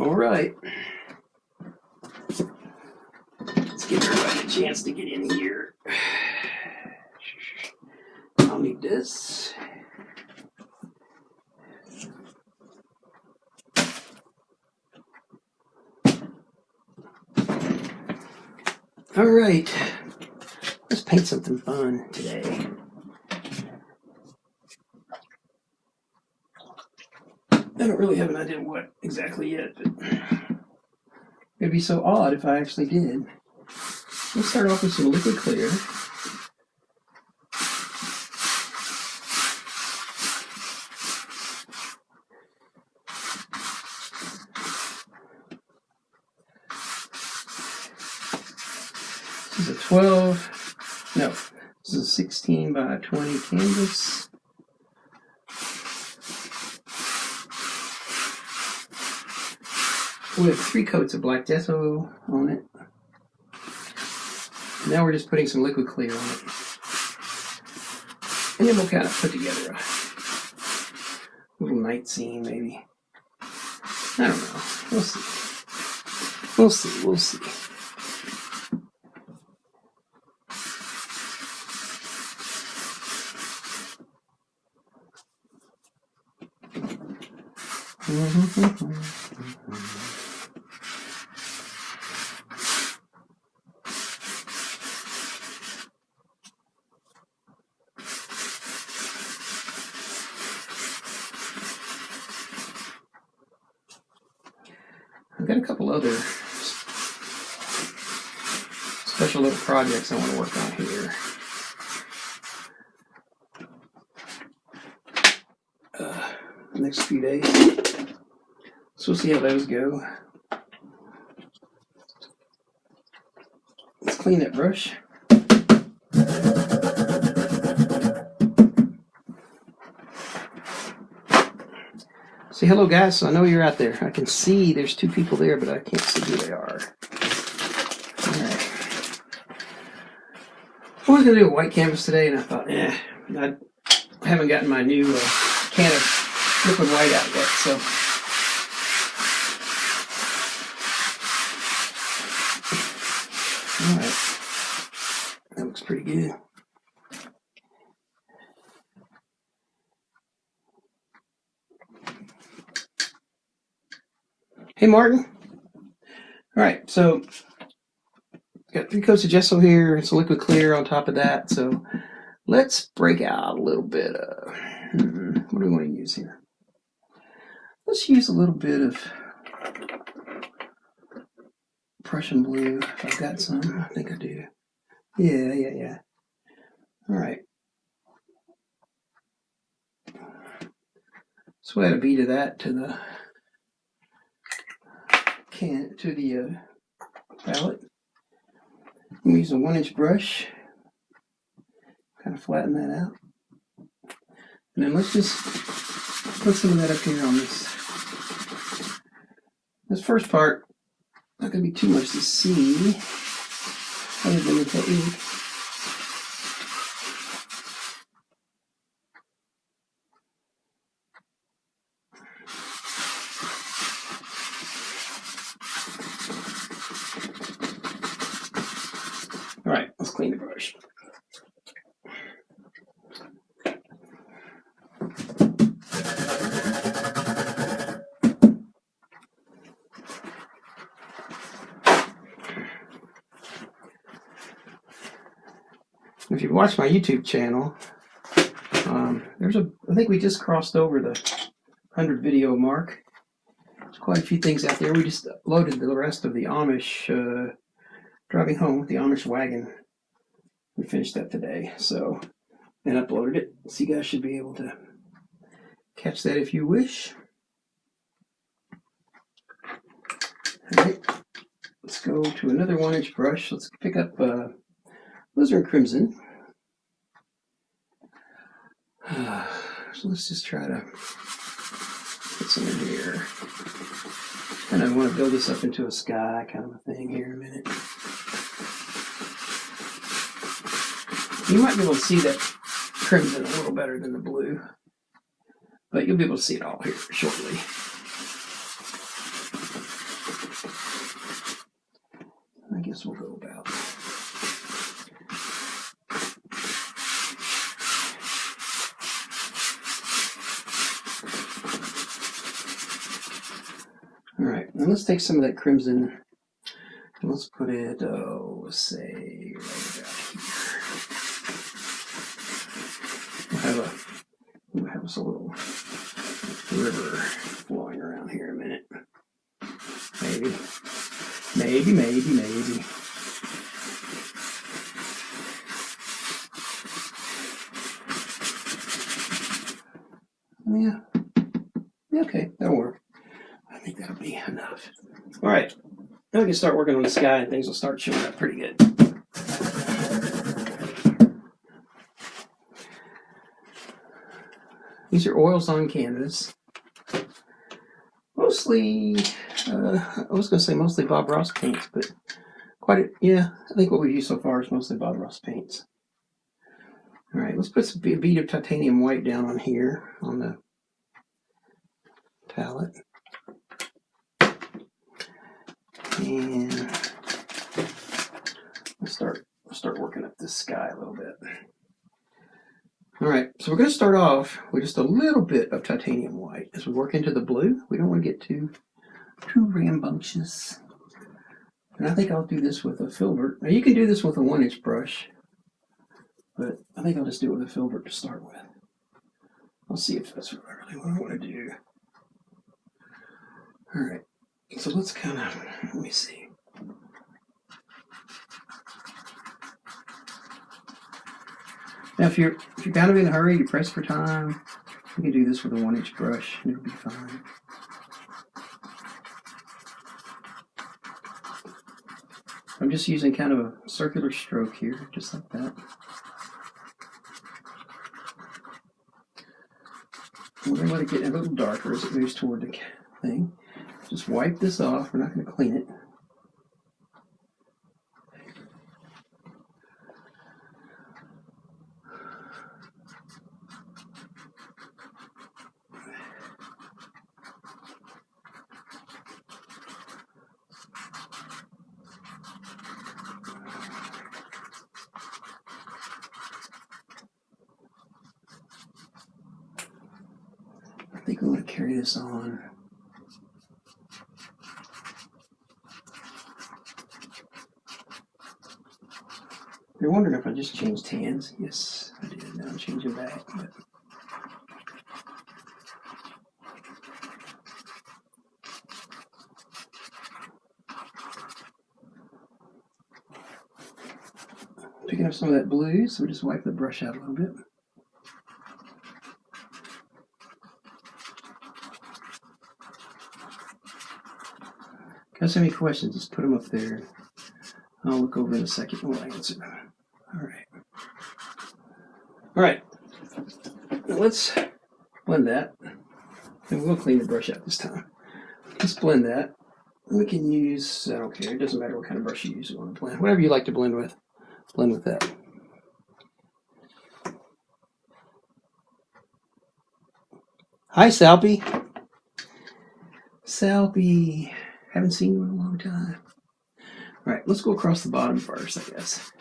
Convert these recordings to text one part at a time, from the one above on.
All right. Let's give everybody a chance to get in here. I'll need this. All right. Let's paint something fun today. I don't really have an idea what exactly yet, but it'd be so odd if I actually did. Let's start off with some liquid clear. This is a 12, no, this is a 16 by 20 canvas. We have 3 coats of black gesso on it. Now we're just putting some liquid clear on it. And then we'll kind of put together a little night scene, maybe. I don't know. We'll see. We'll see. We'll see. I've got a couple other special little projects I want to work on here. The next few days. So we'll see how those go. Let's clean that brush. Say hello, guys. So I know you're out there. I can see there's 2 people there, but I can't see who they are. All right. I was going to do a white canvas today, and I thought, I haven't gotten my new can of liquid white out yet, so. All right. That looks pretty good. Hey, Martin. All right, so got 3 coats of gesso here. It's a liquid clear on top of that. So let's break out a little bit of, what do we want to use here? Let's use a little bit of Prussian blue. If I've got some, I think I do. Yeah. All right. So we'll add a bead of that to the palette. I'm use a 1-inch brush, kind of flatten that out. And then let's just put some of that up here on this. This first part, not going to be too much to see, other than the technique. All right, let's clean the brush. If you watch my YouTube channel, I think we just crossed over the 100 video mark. There's quite a few things out there. We just loaded the rest of the Amish, driving home with the Amish wagon. We finished that today, so, and uploaded it. So you guys should be able to catch that if you wish. All right, let's go to another 1-inch brush. Let's pick up Alizarin Crimson. So let's just try to put some in here. And I want to build this up into a sky kind of a thing here in a minute. You might be able to see that crimson a little better than the blue, but you'll be able to see it all here shortly. this will go about. All right, and let's take some of that crimson and let's put it, say, right about here. We'll have us a little river flowing around here in a minute. Maybe. Yeah. Okay, that'll work. I think that'll be enough. All right. Now we can start working on the sky and things will start showing up pretty good. These are oils on canvas. Mostly, I was going to say mostly Bob Ross paints, but I think what we've used so far is mostly Bob Ross paints. All right, let's put a bead of titanium white down on here on the palette. And let's start working up this sky a little bit. All right, so we're going to start off with just a little bit of titanium white as we work into the blue. We don't want to get too rambunctious. And I think I'll do this with a filbert. Now you can do this with a 1-inch brush, but I think I'll just do it with a filbert to start with. I'll see if that's really what I want to do. All right, so let's kind of, let me see. Now, if you're kind of in a hurry, you press for time, you can do this with a 1-inch brush, and it'll be fine. I'm just using kind of a circular stroke here, just like that. We're going to let it get a little darker as it moves toward the thing. Just wipe this off. We're not going to clean it. I think we want to carry this on. You're wondering if I just changed hands. Yes, I did. Now I'm changing back. But picking up some of that blue, so we just wipe the brush out a little bit. Guys, have any questions? Just put them up there. I'll look over in a second and we'll answer them. All right. Now let's blend that. And we'll clean the brush out this time. Let's blend that. We can use, I don't care, it doesn't matter what kind of brush you use you want to blend. Whatever you like to blend with that. Hi, Salpy. Salpy. Haven't seen you in a long time. All right, let's go across the bottom first, I guess.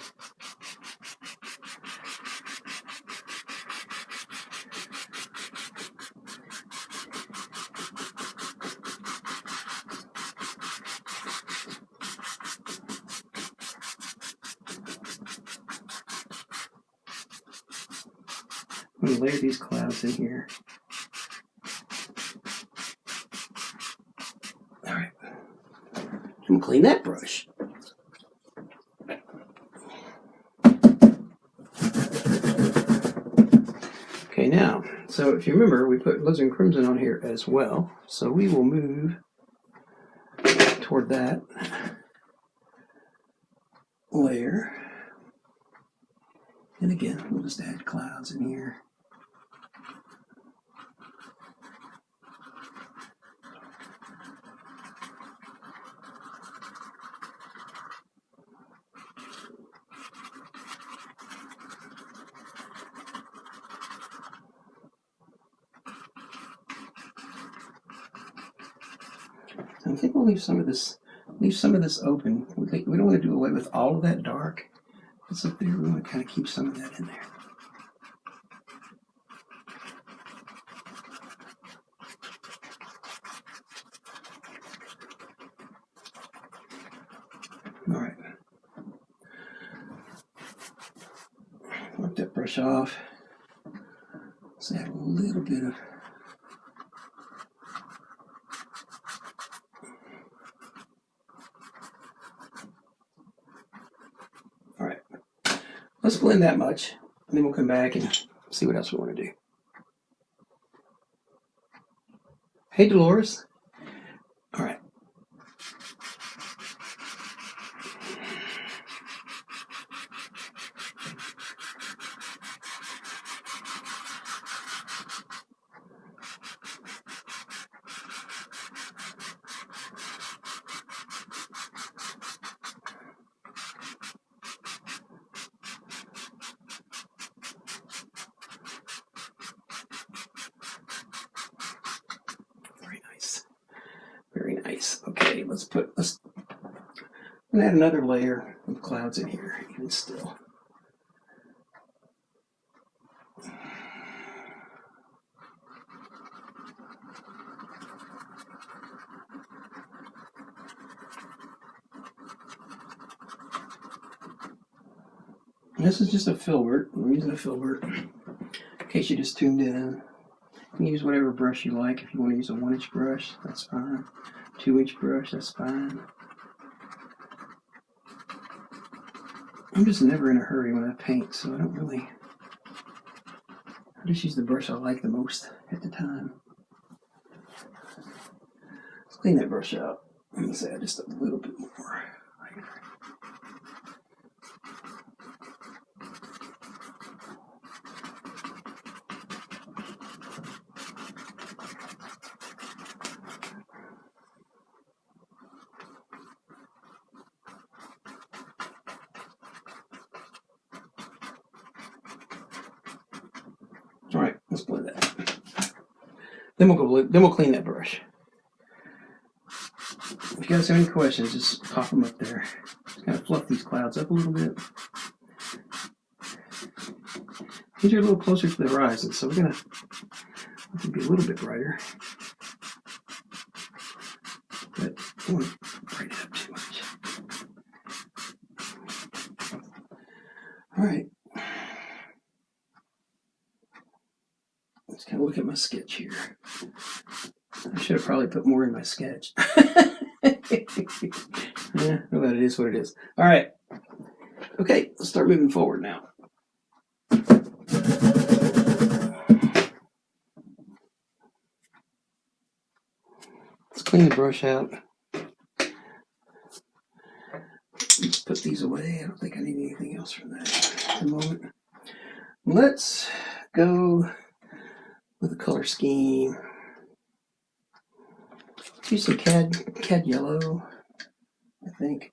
I'm going to layer these clouds in here. All right. I'm going to clean that brush. Okay, now, so if you remember, we put Alizarin Crimson on here as well. So we will move toward that layer. And again, we'll just add clouds in here. I think we'll leave some of this leave some of this open. We don't want to do away with all of that dark that's up there. We want to kind of keep some of that in there. All right. Wipe that brush off. Let's add a little bit of let's blend that much, and then we'll come back and see what else we want to do. Hey, Dolores. All right. Very nice. Okay, let's add another layer of clouds in here, even still. And this is just a filbert. I'm using a filbert in case you just tuned in. You can use whatever brush you like. If you want to use a 1-inch brush, that's fine. 2-inch brush, that's fine. I'm just never in a hurry when I paint, so I don't really. I just use the brush I like the most at the time. Let's clean that brush out. I'm going to add just a little bit more. All right, let's blend that. Then we'll clean that brush. If you guys have any questions, just pop them up there. Just kind of fluff these clouds up a little bit. These are a little closer to the horizon, so we're gonna be a little bit brighter. But I don't want to brighten it up too much. All right. Let's kind of look at my sketch here. I should have probably put more in my sketch. Yeah, well, it is what it is. All right. Okay, let's start moving forward now. Let's clean the brush out. Let's put these away. I don't think I need anything else from that at the moment. Let's go with a color scheme. Use some cad yellow, I think.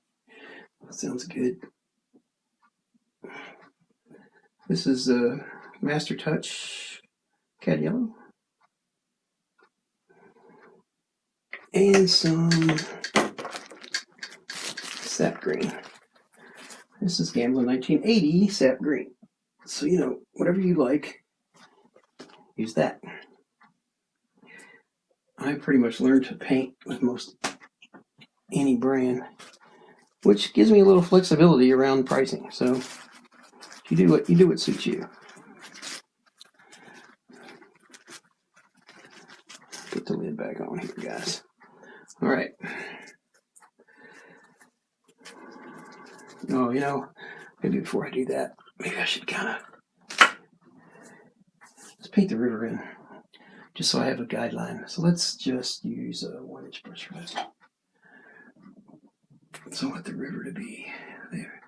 That sounds good. This is a Master Touch cad yellow. And some sap green. This is Gamblin 1980 sap green. So, you know, whatever you like, use that. I pretty much learned to paint with most any brand, which gives me a little flexibility around pricing. So you do what suits you. Put the lid back on here, guys. All right. Oh, you know, maybe before I do that, maybe I should kind of let's paint the river in, just so I have a guideline. So let's just use a 1-inch brush for that. So I want the river to be there.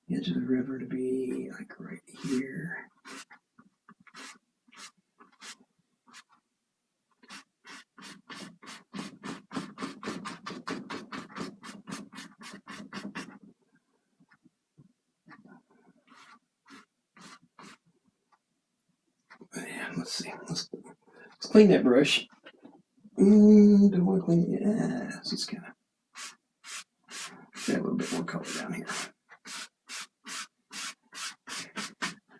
The edge of the river to be like right here. And let's see. Let's clean that brush. Don't want to clean it. Yeah, it's just kind of. Add a little bit more color down here.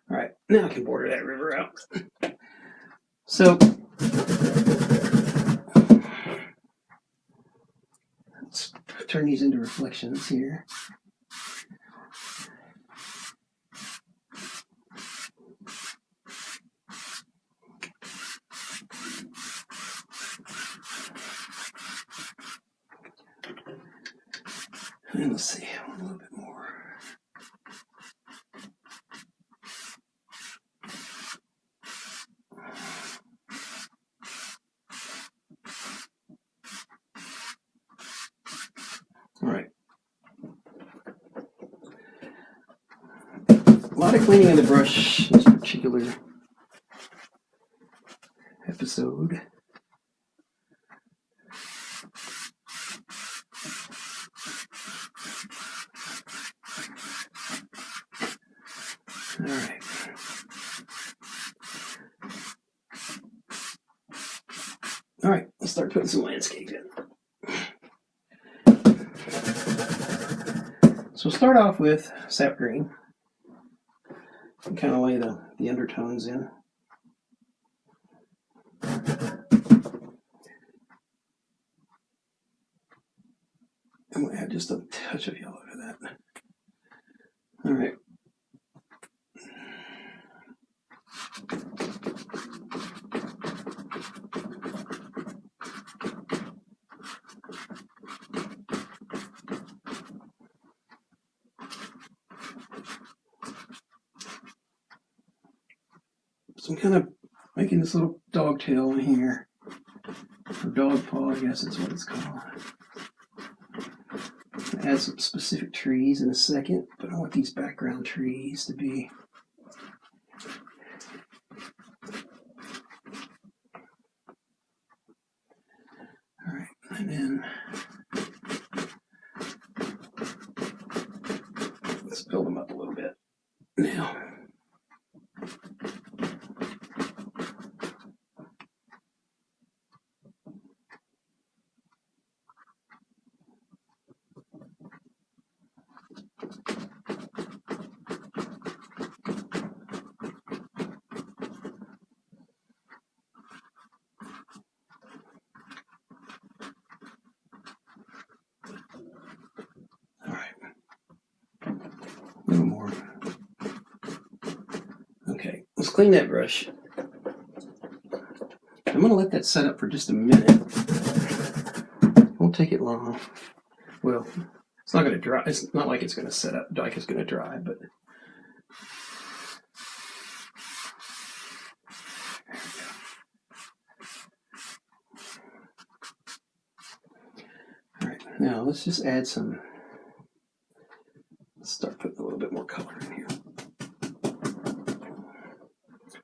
All right, now I can border that river out. So let's turn these into reflections here. And let's see, a little bit more. All right. A lot of cleaning of the brush this particular episode. All right. All right, let's start putting some landscape in. So start off with sap green and kind of lay the undertones in. I'm going to add just a touch of yellow to that. All right. So I'm kind of making this little dog tail in here, or dog paw, I guess that's what it's called. I'll add some specific trees in a second, but I want these background trees to be all right, and then let's build them up a little bit now. All right, a little more. Okay, let's clean that brush. I'm going to let that set up for just a minute. Won't take it long. Well, it's not going to dry. It's not like it's going to set up like it's going to dry, but all right. Now let's just add some. Let's start putting a little bit more color in here.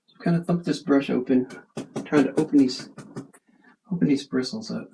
So kind of thump this brush open, trying to open these bristles up.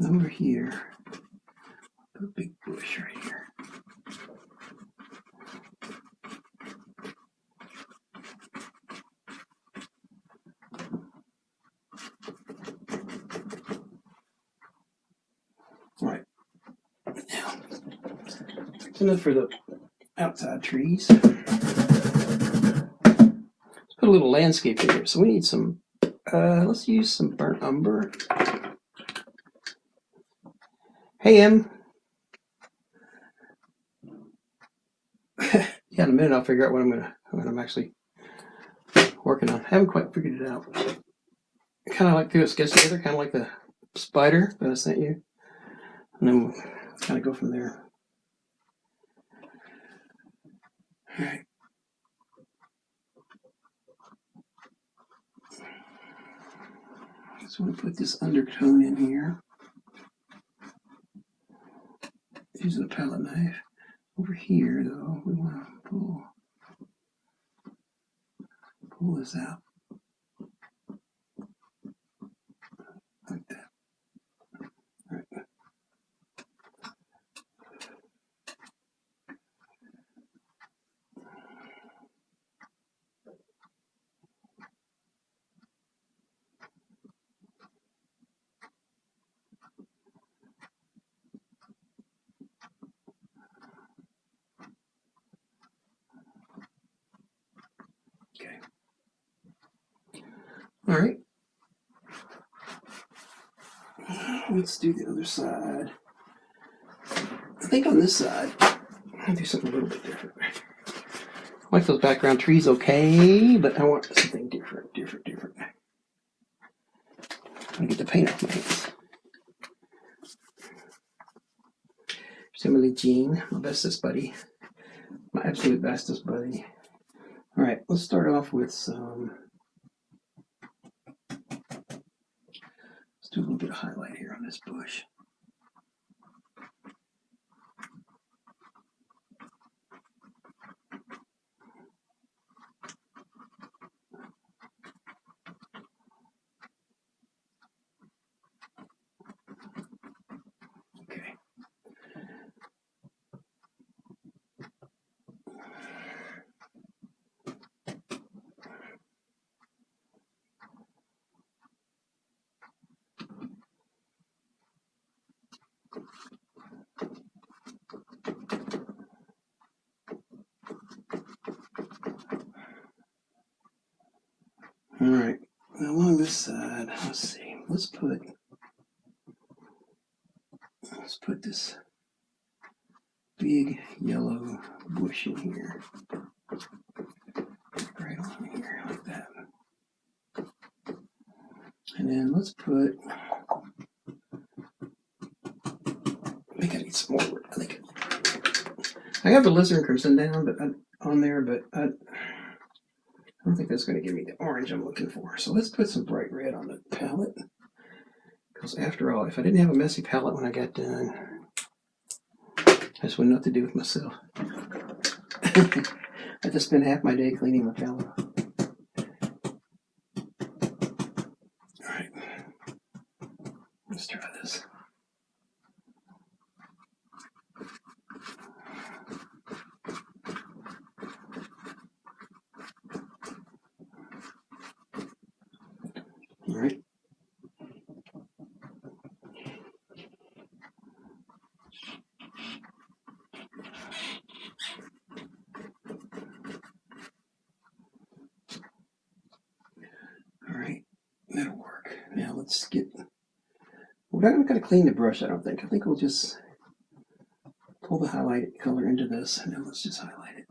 Over here, put a big bush right here. All right, now that's enough for the outside trees. Let's put a little landscape in here. So we need some, let's use some burnt umber. Hey, Em. Yeah, in a minute I'll figure out what I'm actually working on. I haven't quite figured it out. Kind of like do a sketch together, kind of like the spider that I sent you, and then we'll kind of go from there. All right. So I'm going to put this undertone in here. Using a palette knife. Over here, though, we want to pull this out like that. All right. Okay. All right. Let's do the other side. I think on this side, I'll do something a little bit different. I like those background trees, okay, but I want something different. I'm gonna get the paint off my hands. Emily Jean, my bestest buddy, my absolute bestest buddy. All right, let's start off with some. Let's do a little bit of highlight here on this bush. Okay. All right, now along this side, let's see. Let's put this big yellow bush in here, right along here, like that. And then let's put. I think I need some more. I have the Alizarin Crimson down, but on there, but I don't think that's going to give me the orange I'm looking for. So let's put some bright red on the palette. Because after all, if I didn't have a messy palette when I got done, I just wouldn't know what to do with myself. I just spent half my day cleaning my palette. All right, let's try this. All right. All right, that'll work. Now let's get. We're not going to clean the brush, I don't think. I think we'll just pull the highlight color into this, and then let's just highlight it.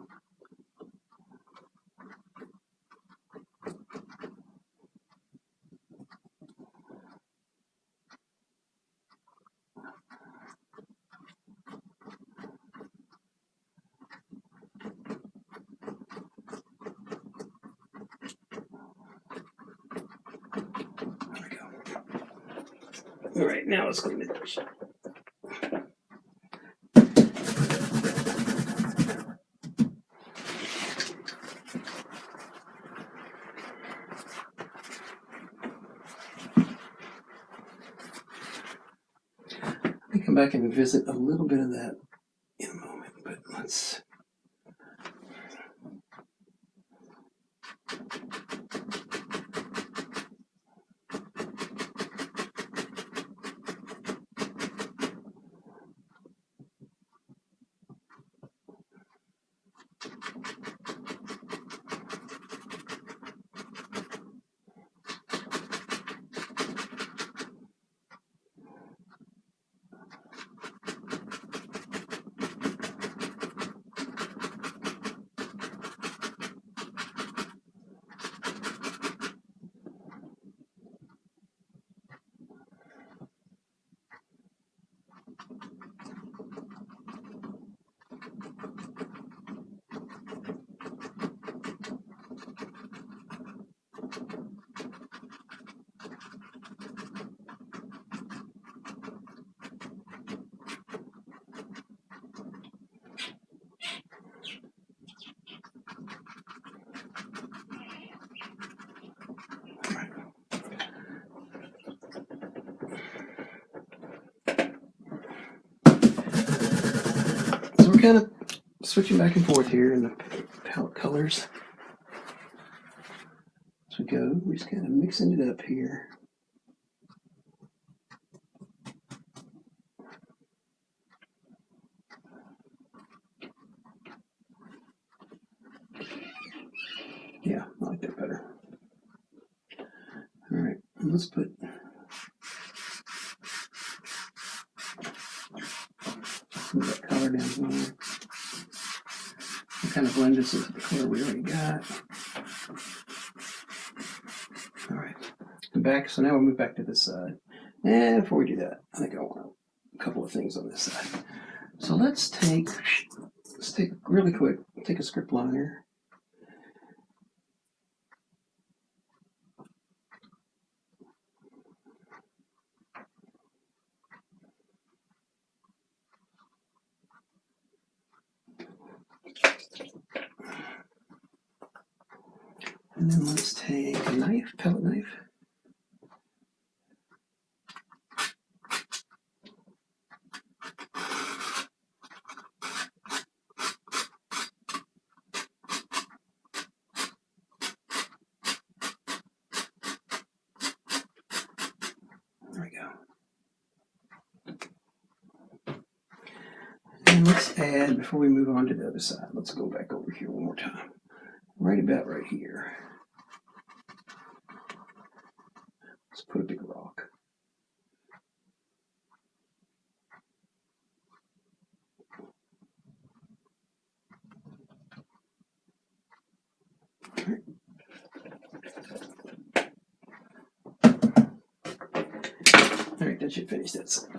There we go. All right, now let's clean the brush. Let me come back and visit a little bit of that in a moment, but let's. kind of switching back and forth here in the palette colors. As we go, we're just kind of mixing it up here. Yeah, I like that better. All right, let's put that color down here. We'll kind of blend this into the color we already got. All right, come back. So now we'll move back to this side. And before we do that, I think I want a couple of things on this side. So let's take really quick, take a script liner. And then let's take a knife, palette knife. There we go. And let's add, before we move on to the other side, let's go back over here one more time. Right about right here. Let's put a big rock. All right, that should finish that side.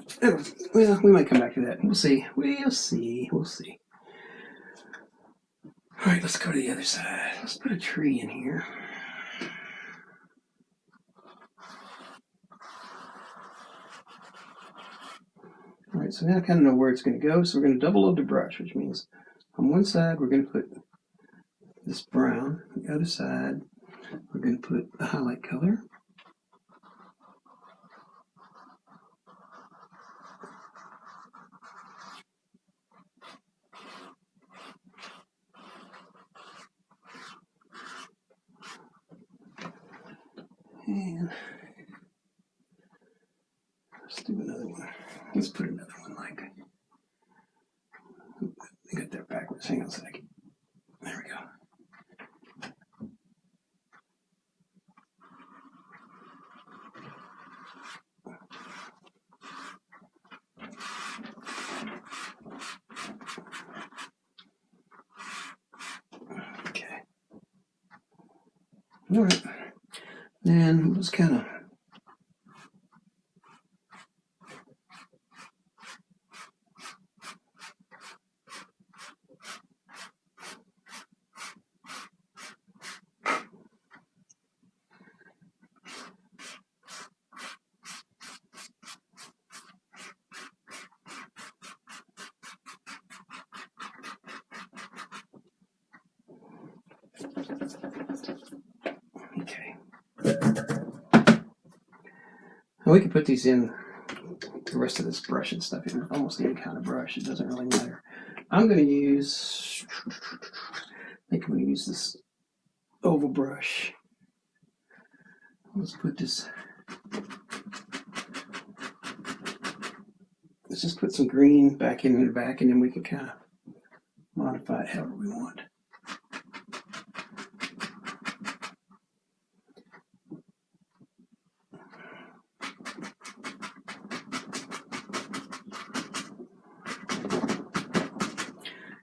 Well, we might come back to that. We'll see. We'll see. We'll see. All right, let's go to the other side. Let's put a tree in here. All right, so now I kind of know where it's going to go. So we're going to double load the brush, which means on one side we're going to put this brown. On the other side we're going to put the highlight color. And let's do another one. Let's put another one like, I got that backwards. Hang on a second. There we go. Okay. All right. And we'll just kind of okay. And we can put these in the rest of this brush and stuff in almost any kind of brush. It doesn't really matter. I'm going to use, I think I'm going to use this oval brush. Let's put this, let's just put some green back in the back, and then we can kind of modify it however we want.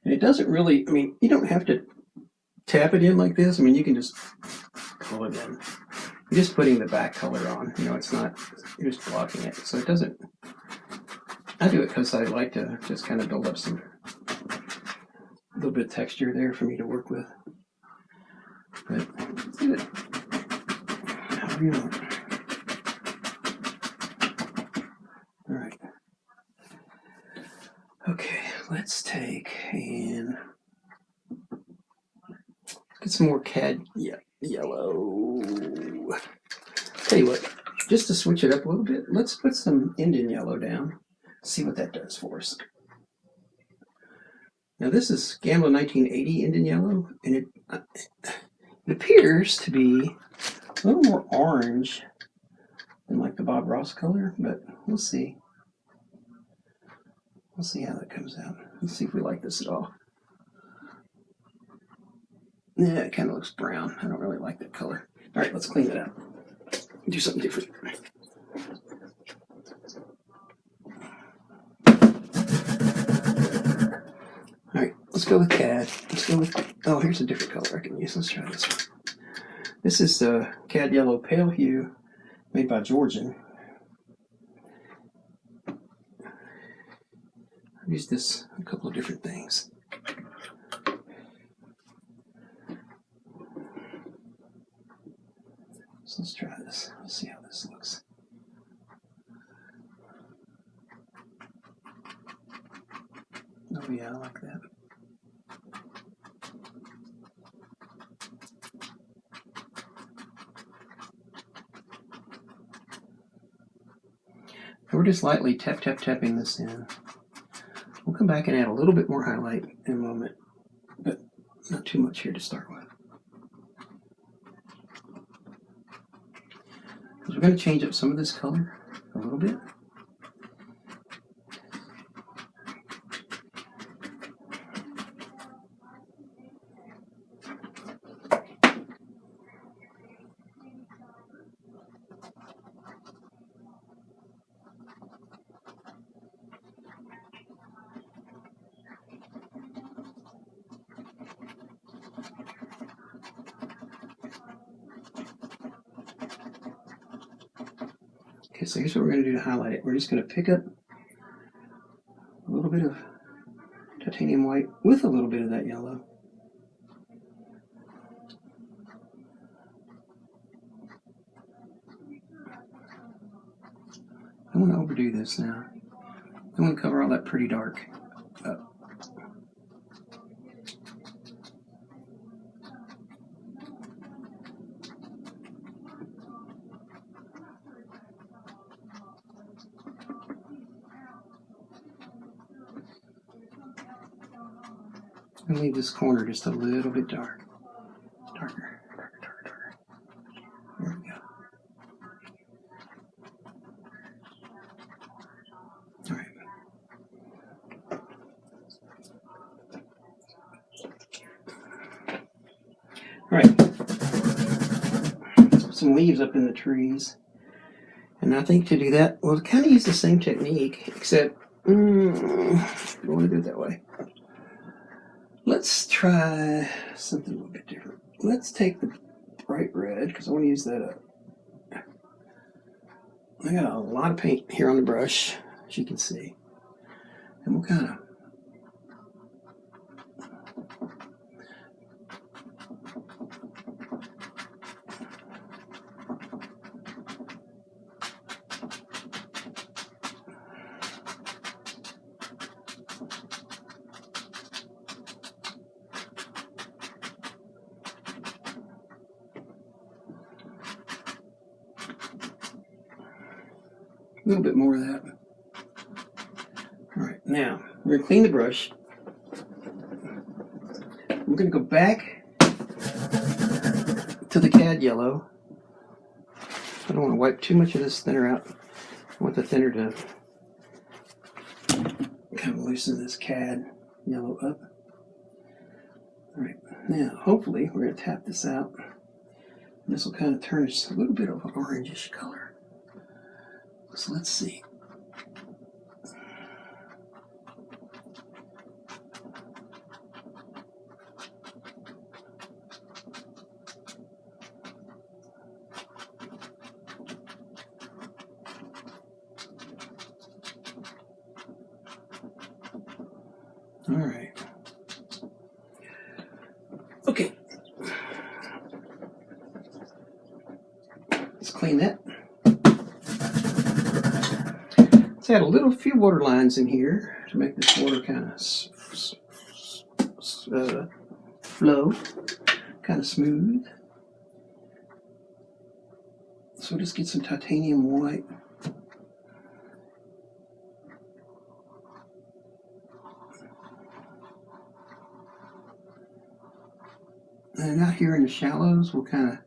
And it doesn't really, I mean, you don't have to tap it in like this. I mean, you can just pull it in. You're just putting the back color on. You know, it's not, you're just blocking it. So it doesn't, I do it because I like to just kind of build up some, a little bit of texture there for me to work with. But do it however you want. All right. Okay, let's take and get some more cad yellow. Tell you what, just to switch it up a little bit, let's put some Indian yellow down. See what that does for us. Now this is Gamla 1980 Indian Yellow, and it appears to be a little more orange than like the Bob Ross color, but we'll see. We'll see how that comes out. Let's see if we like this at all. Yeah, it kind of looks brown. I don't really like that color. All right, let's clean it up. Do something different. All right, let's go with CAD. Let's go with, oh, here's a different color I can use. Let's try this one. This is CAD Yellow Pale Hue, made by Georgian. I've used this a couple of different things. So let's try this. Let's see how this looks. Oh yeah, I like that. We're just lightly tapping this in. We'll come back and add a little bit more highlight in a moment, but not too much here to start with. We're going to change up some of this color a little bit. Okay, so here's what we're going to do to highlight it. We're just going to pick up a little bit of titanium white with a little bit of that yellow. I don't want to overdo this now. I want to cover all that pretty dark up. And leave this corner just a little bit dark. Darker. There we go. All right. All right. Let's put some leaves up in the trees. And I think to do that, we'll kind of use the same technique, except I don't want to do it that way. Let's try something a little bit different. Let's take the bright red, because I want to use that up. I got a lot of paint here on the brush, as you can see. And we'll kind of a little bit more of that. All right, now we're going to clean the brush. We're going to go back to the CAD yellow. I don't want to wipe too much of this thinner out. I want the thinner to kind of loosen this CAD yellow up. All right, now hopefully we're going to tap this out. This will kind of turn us a little bit of an orangish color. So let's see. All right. Okay. Let's clean that. Let's add a few water lines in here to make this water kind of flow, kind of smooth. So just get some titanium white. And out here in the shallows, we'll kind of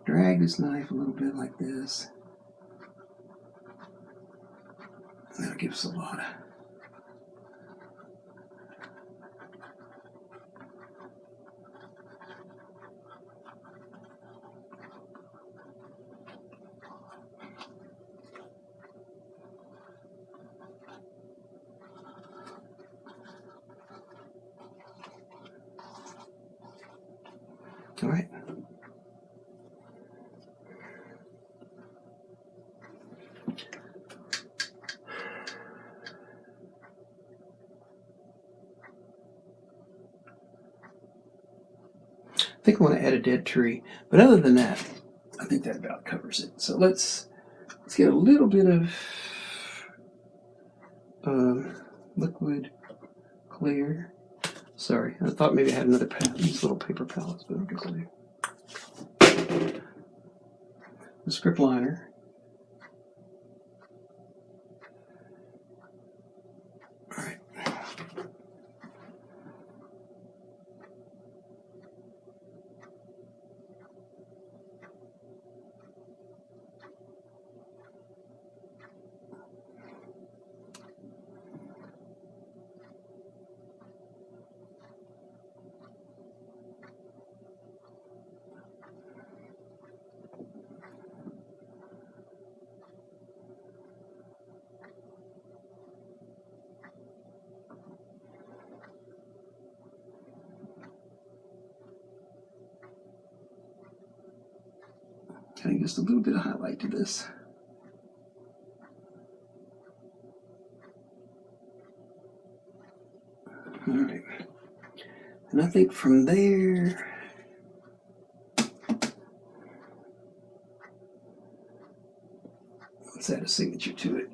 drag this knife a little bit like this. And that'll give us a lot of all right. I think I want to add a dead tree, but other than that, I think that about covers it. So let's get a little bit of liquid clear. Sorry, I thought maybe I had another these little paper palettes, but okay, clear. The script liner. All right. Adding just a little bit of highlight to this. All right. And I think from there, let's add a signature to it.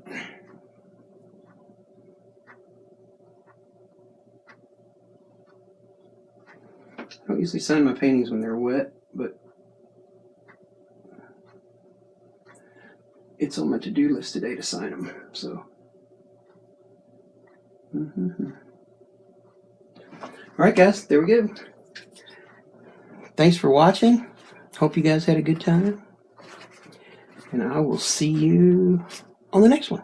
I don't usually sign my paintings when they're wet, but it's on my to-do list today to sign them, so. All right, guys, there we go. Thanks for watching. Hope you guys had a good time. And I will see you on the next one.